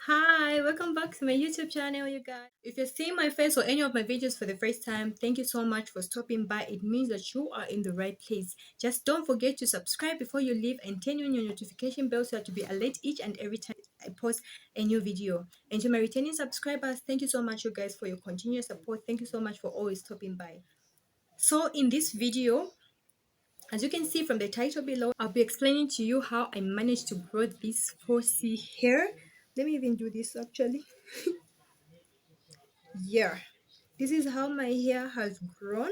Hi, welcome back to my YouTube channel, you guys. If you're seeing my face or any of my videos for the first time, thank you so much for stopping by. It means that you are in the right place. Just don't forget to subscribe before you leave and turn on your notification bell so that to be alert each and every time I post a new video. And to my returning subscribers, thank you so much, you guys, for your continuous support. Thank you so much for always stopping by. So in this video, as you can see from the title below, I'll be explaining to you how I managed to grow this 4C hair. Let me even do this actually. Yeah, this is how my hair has grown.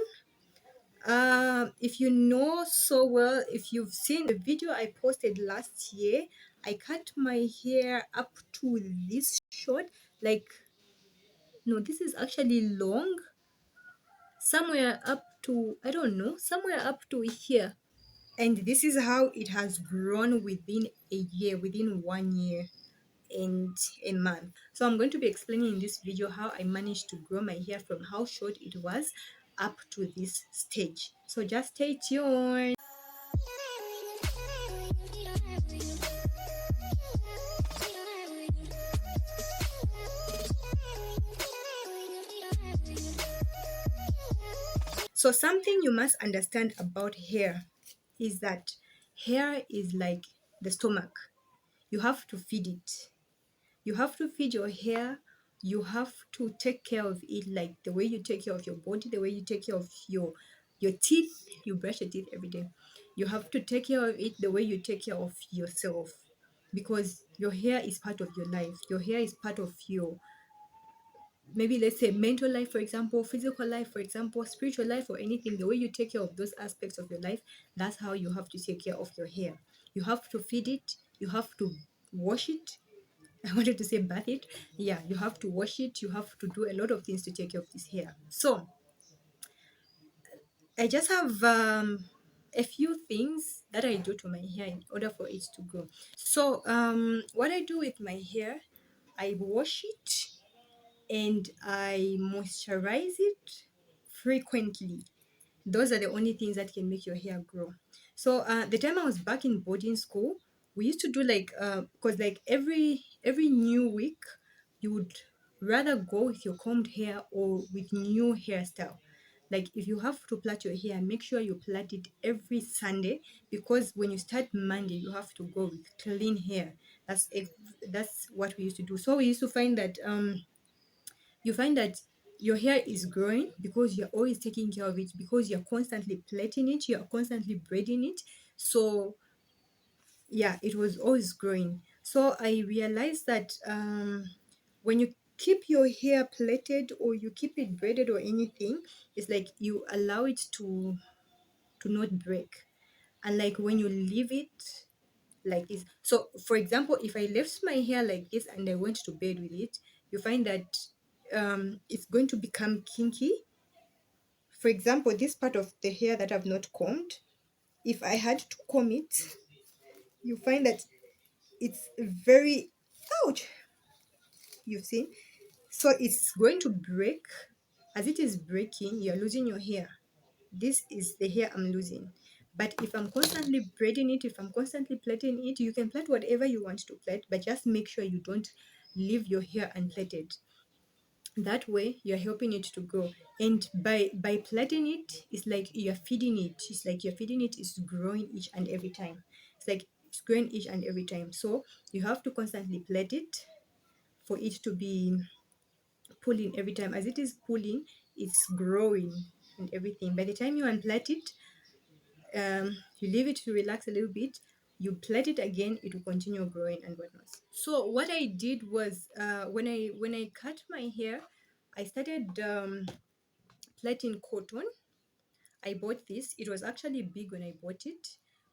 If you know so well, if you've seen the video I posted last year, I cut my hair up to this short, like, no, this is actually long, somewhere up to, I don't know, somewhere up to here. And this is how it has grown within a year, within 1 year and a month. So I'm going to be explaining in this video how I managed to grow my hair from how short it was up to this stage. So just stay tuned. So something you must understand about hair is that hair is like the stomach. You have to feed it. You have to feed your hair. You have to take care of it like the way you take care of your body, the way you take care of your teeth. You brush your teeth every day. You have to take care of it the way you take care of yourself, because your hair is part of your life. Your hair is part of your, maybe let's say, mental life, for example, physical life, for example, spiritual life, or anything. The way you take care of those aspects of your life, that's how you have to take care of your hair. You have to feed it. You have to wash it. I wanted to say bath it. Yeah, you have to wash it. You have to do a lot of things to take care of this hair. So I just have a few things that I do to my hair in order for it to grow. So what I do with my hair, I wash it and I moisturize it frequently. Those are the only things that can make your hair grow. So the time I was back in boarding school, we used to do like, because like every new week you would rather go with your combed hair or with new hairstyle. Like if you have to plait your hair, make sure you plait it every Sunday, because when you start Monday you have to go with clean hair. That's what we used to do. So we used to find that you find that your hair is growing because you're always taking care of it, because you're constantly plaiting it, you're constantly braiding it. So yeah, it was always growing. So I realized that when you keep your hair plaited or you keep it braided or anything, it's like you allow it to not break. And like when you leave it like this, so for example, if I left my hair like this and I went to bed with it, you find that it's going to become kinky. For example, this part of the hair that I've not combed, if I had to comb it, you find that it's very, ouch, you've seen. So it's going to break. As it is breaking, you're losing your hair. This is the hair I'm losing. But if I'm constantly braiding it, if I'm constantly plaiting it, you can plait whatever you want to plait, but just make sure you don't leave your hair unplaited. That way you're helping it to grow. And by plaiting it, it's like you're feeding it. It's like you're feeding it. It's growing each and every time. It's like it's growing each and every time. So you have to constantly plait it for it to be pulling every time. As it is pulling, it's growing and everything. By the time you unplait it, you leave it to relax a little bit, you plait it again, it will continue growing and whatnot. So what I did was, when I cut my hair, I started plaiting cotton. I bought this. It was actually big when I bought it.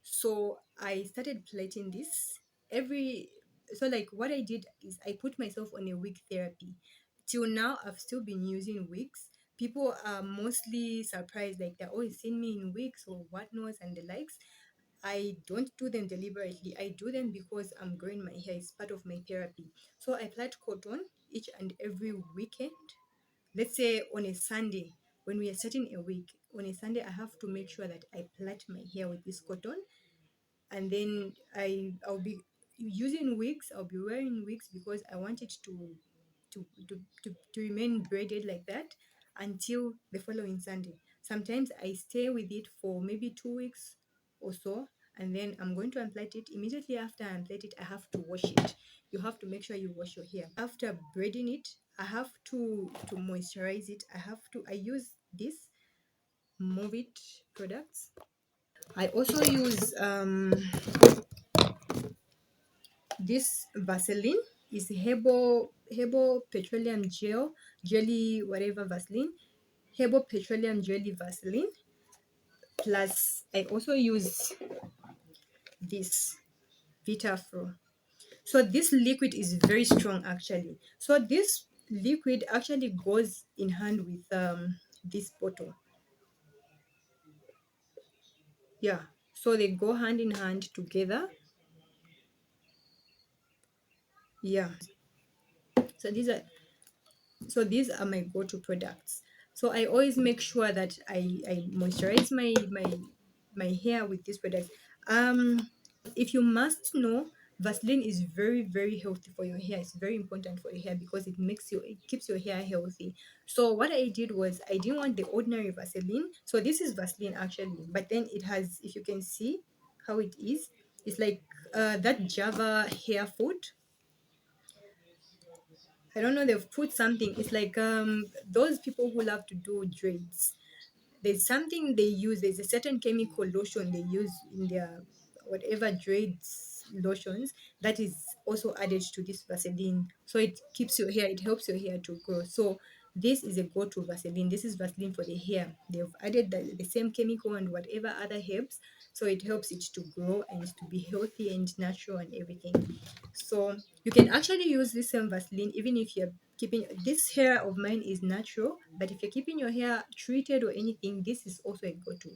So I started plaiting this every, so like what I did is I put myself on a wig therapy. Till now I've still been using wigs. People are mostly surprised, like they're always seeing me in wigs or whatnot and the likes. I don't do them deliberately. I do them because I'm growing my hair. It's part of my therapy. So I plait cotton each and every weekend. Let's say on a Sunday, when we are starting a week, on a Sunday, I have to make sure that I plait my hair with this cotton. And then I'll be using wigs. I'll be wearing wigs because I want it to remain braided like that until the following Sunday. Sometimes I stay with it for maybe 2 weeks or so, and then I'm going to unplait it. Immediately after I unplait it, I have to wash it. You have to make sure you wash your hair. After braiding it, I have to moisturize it. I use this Move It products. I also use this Vaseline is Hebo petroleum jelly whatever Vaseline, Hebo petroleum jelly Vaseline. Plus I also use this Vitafro. So this liquid is very strong actually. So this liquid actually goes in hand with this bottle. Yeah. So they go hand in hand together. Yeah. So these are my go-to products. So I always make sure that I moisturize my hair with these products. um if you must know, Vaseline is very, very healthy for your hair. It's very important for your hair because it keeps your hair healthy. So what I did was, I didn't want the ordinary Vaseline. So this is Vaseline actually, but then it has, if you can see how it is, it's like that Java hair food. I don't know, they've put something. It's like those people who love to do dreads. There's something they use, there's a certain chemical lotion they use in their whatever dreads lotions that is also added to this Vaseline. So it keeps your hair, it helps your hair to grow. So this is a go-to Vaseline. This is Vaseline for the hair. They've added the same chemical and whatever other herbs, so it helps it to grow and to be healthy and natural and everything. So you can actually use this same Vaseline even if you're keeping this hair of mine is natural, but if you're keeping your hair treated or anything, this is also a go-to.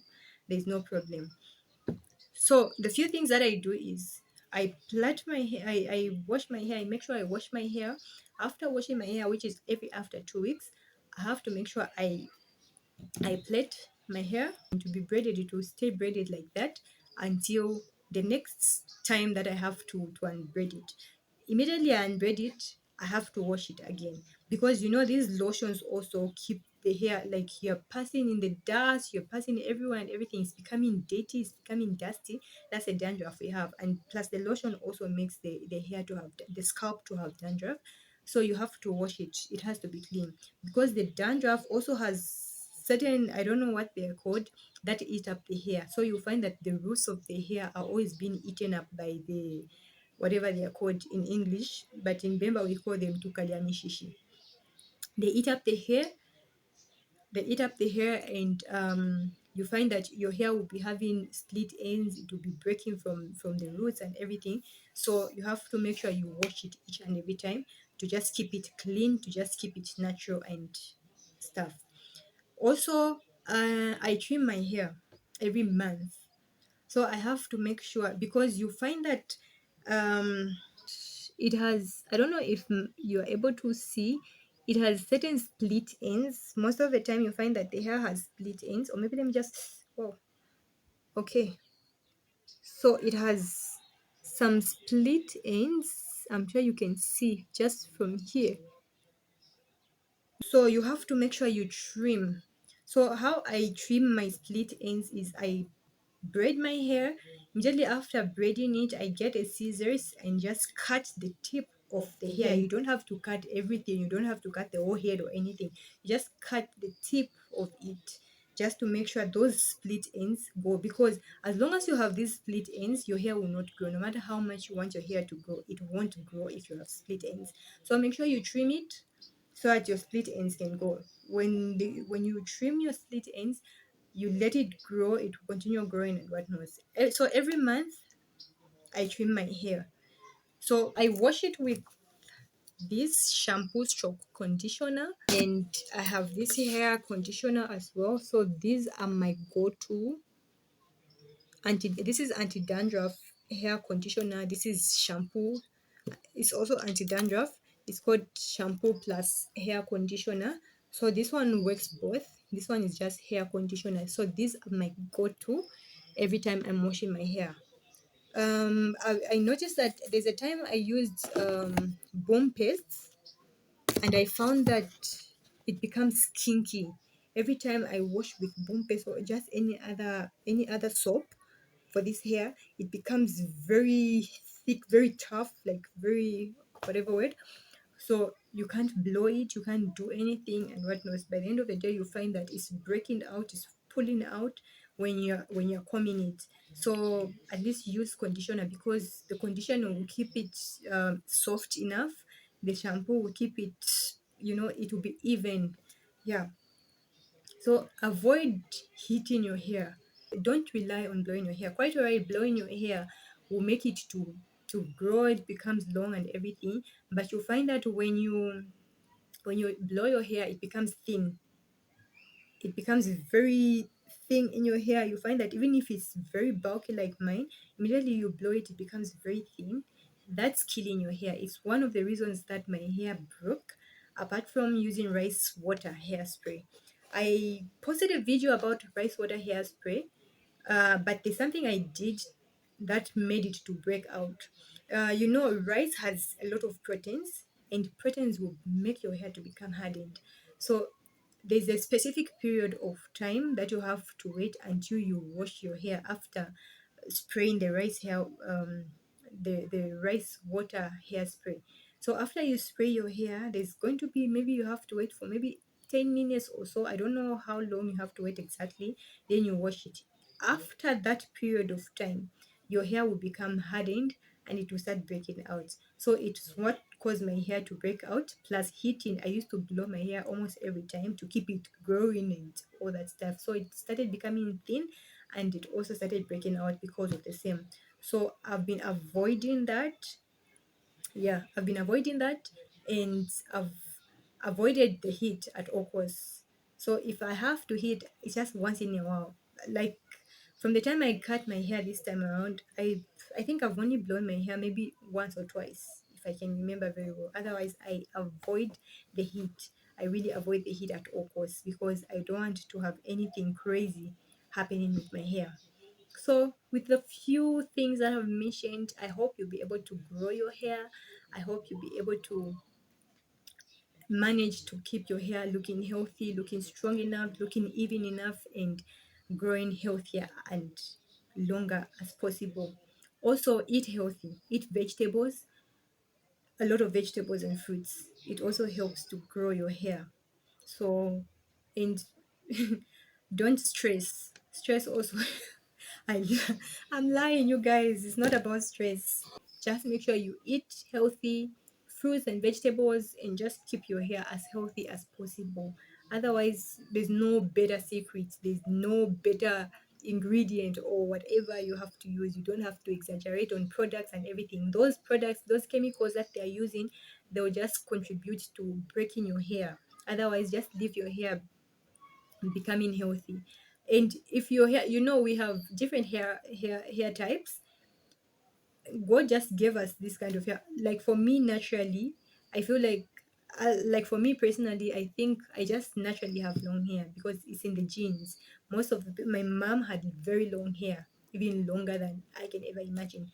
There's no problem. So the few things that I do is, I plait my hair, I wash my hair, I make sure I wash my hair. After washing my hair, which is every after 2 weeks, I have to make sure I plait my hair to be braided. It will stay braided like that until the next time that I have to unbraid it. Immediately I unbraid it, I have to wash it again, because these lotions also keep the hair, like you're passing in the dust, you're passing everywhere, and everything is becoming dirty, it's becoming dusty. That's a dandruff we have, and plus the lotion also makes the hair to have the scalp to have dandruff. So you have to wash it. It has to be clean, because the dandruff also has certain, I don't know what they're called, that eat up the hair. So you find that the roots of the hair are always being eaten up by the whatever they are called in English, but in Bemba we call them tukaliamishishi. They eat up the hair, and you find that your hair will be having split ends. It will be breaking from the roots and everything. So you have to make sure you wash it each and every time to just keep it clean, to just keep it natural and stuff. Also, I trim my hair every month. So I have to make sure, because you find that it has, I don't know if you're able to see, it has certain split ends. Most of the time you find that the hair has split ends, or maybe let me just, oh, okay. So it has some split ends. I'm sure you can see just from here. So you have to make sure you trim. So how I trim my split ends is, I braid my hair. Immediately after braiding it, I get a scissors and just cut the tip of the hair. You don't have to cut everything, you don't have to cut the whole head or anything. You just cut the tip of it, just to make sure those split ends go, because as long as you have these split ends, your hair will not grow. No matter how much you want your hair to grow, it won't grow if you have split ends. So make sure you trim it so that your split ends can go. When you trim your split ends, you let it grow, it will continue growing and whatnot. So every month I trim my hair. So I wash it with this shampoo stroke conditioner, and I have this hair conditioner as well. So these are my go-to. This is anti-dandruff hair conditioner. This is shampoo. It's also anti-dandruff. It's called shampoo plus hair conditioner. So this one works both. This one is just hair conditioner. So these are my go-to every time I'm washing my hair. I noticed that there's a time I used bone paste, and I found that it becomes kinky every time I wash with bone paste or just any other soap for this hair. It becomes very thick, very tough, like very whatever word. So you can't blow it, you can't do anything and whatnot. By the end of the day, you find that it's breaking out, it's pulling out when you're combing it. So at least use conditioner, because the conditioner will keep it soft enough. The shampoo will keep it, it will be even. Yeah. So avoid heating your hair. Don't rely on blowing your hair. Quite alright, blowing your hair will make it to grow, it becomes long and everything. But you'll find that when you blow your hair, it becomes thin. It becomes very thin in your hair. You find that even if it's very bulky like mine, immediately you blow it, it becomes very thin. That's killing your hair. It's one of the reasons that my hair broke, apart from using rice water hairspray. I posted a video about rice water hairspray, but there's something I did that made it to break out. Rice has a lot of proteins, and proteins will make your hair to become hardened. So there's a specific period of time that you have to wait until you wash your hair after spraying the rice water hairspray. So after you spray your hair, there's going to be, maybe you have to wait for maybe 10 minutes or so. I don't know how long you have to wait exactly. Then you wash it. After that period of time, your hair will become hardened and it will start breaking out. So it's what caused my hair to break out. Plus heating, I used to blow my hair almost every time to keep it growing and all that stuff. So it started becoming thin, and it also started breaking out because of the same. So I've been avoiding that. Yeah, I've been avoiding that, and I've avoided the heat at all costs. So if I have to heat, it's just once in a while. Like from the time I cut my hair this time around, I think I've only blown my hair maybe once or twice, if I can remember very well. Otherwise, I avoid the heat. I really avoid the heat at all costs, because I don't want to have anything crazy happening with my hair. So, with the few things that I've mentioned, I hope you'll be able to grow your hair. I hope you'll be able to manage to keep your hair looking healthy, looking strong enough, looking even enough, and growing healthier and longer as possible. Also, eat healthy, eat vegetables, a lot of vegetables and fruits. It also helps to grow your hair. So, and don't stress. Stress also. I, I'm lying, you guys. It's not about stress. Just make sure you eat healthy fruits and vegetables, and just keep your hair as healthy as possible. Otherwise, there's no better secret. There's no better ingredient or whatever you have to use. You don't have to exaggerate on products and everything. Those products, those chemicals that they're using, they'll just contribute to breaking your hair. Otherwise, just leave your hair becoming healthy. And if your hair, we have different hair types. God just gave us this kind of hair. Like for me, naturally, I feel like for me personally, I think I just naturally have long hair because it's in the genes. Most of my mom had very long hair, even longer than I can ever imagine.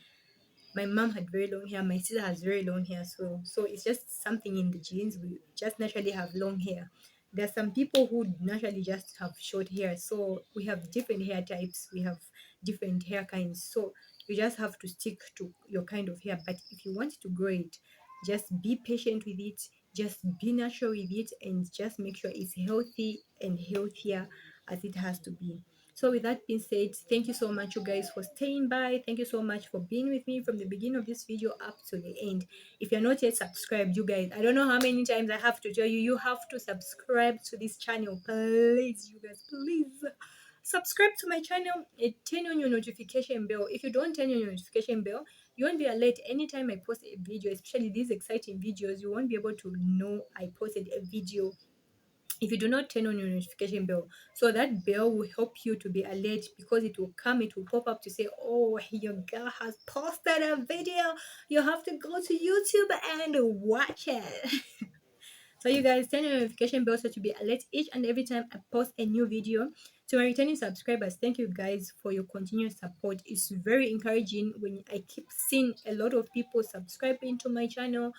My mom had very long hair, my sister has very long hair, so it's just something in the genes. We just naturally have long hair. There are some people who naturally just have short hair, so we have different hair types, we have different hair kinds. So you just have to stick to your kind of hair. But if you want to grow it, just be patient with it, just be natural with it, and just make sure it's healthy and healthier as it has to be. So, with that being said, thank you so much, you guys, for staying by. Thank you so much for being with me from the beginning of this video up to the end. If you're not yet subscribed, you guys, I don't know how many times I have to tell you, you have to subscribe to this channel. Please, you guys, please subscribe to my channel and turn on your notification bell. If you don't turn on your notification bell, you won't be alert anytime I post a video, especially these exciting videos. You won't be able to know I posted a video if you do not turn on your notification bell. So that bell will help you to be alert, because it will come, it will pop up to say, oh, your girl has posted a video, you have to go to YouTube and watch it. So you guys, turn on your notification bell so to be alert each and every time I post a new video. To my returning subscribers, thank you guys for your continued support. It's very encouraging when I keep seeing a lot of people subscribing to my channel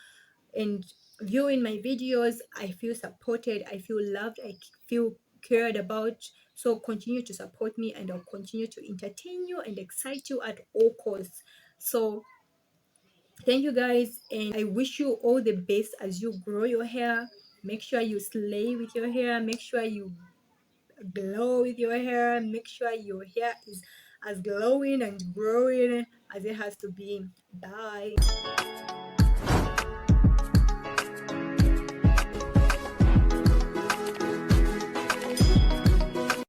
and viewing my videos. I feel supported, I feel loved, I feel cared about. So continue to support me, and I'll continue to entertain you and excite you at all costs. So thank you guys, and I wish you all the best as you grow your hair. Make sure you slay with your hair, make sure you glow with your hair, make sure your hair is as glowing and growing as it has to be. Bye.